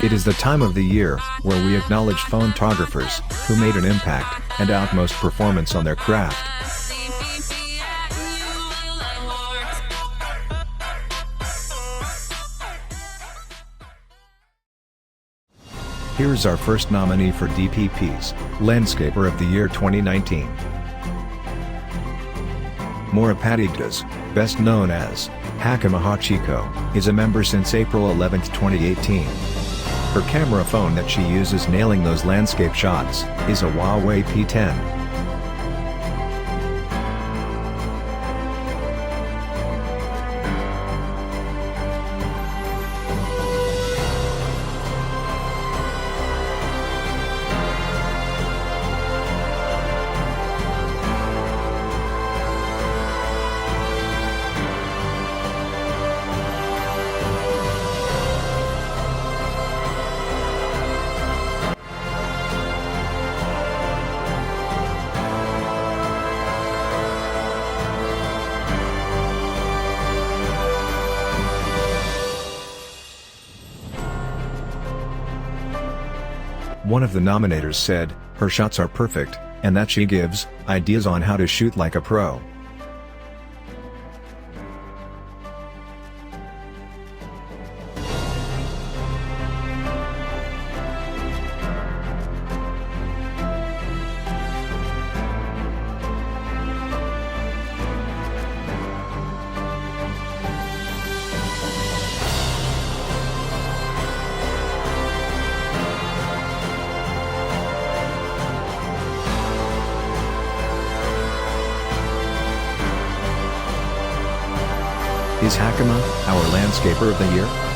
It is the time of the year where we acknowledge photographers who made an impact and utmost performance on their craft. Here's our first nominee for DPP's Landscaper of the Year 2019. Morapatigas, best known as Hakima Hachiko, is a member since April 11, 2018. Her camera phone that she uses nailing those landscape shots is a Huawei P10. One of the nominators said, her shots are perfect, and that she gives ideas on how to shoot like a pro. Is Hakima our Landscaper of the Year?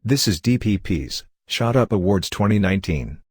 This is DPP's Shot Up Awards 2019.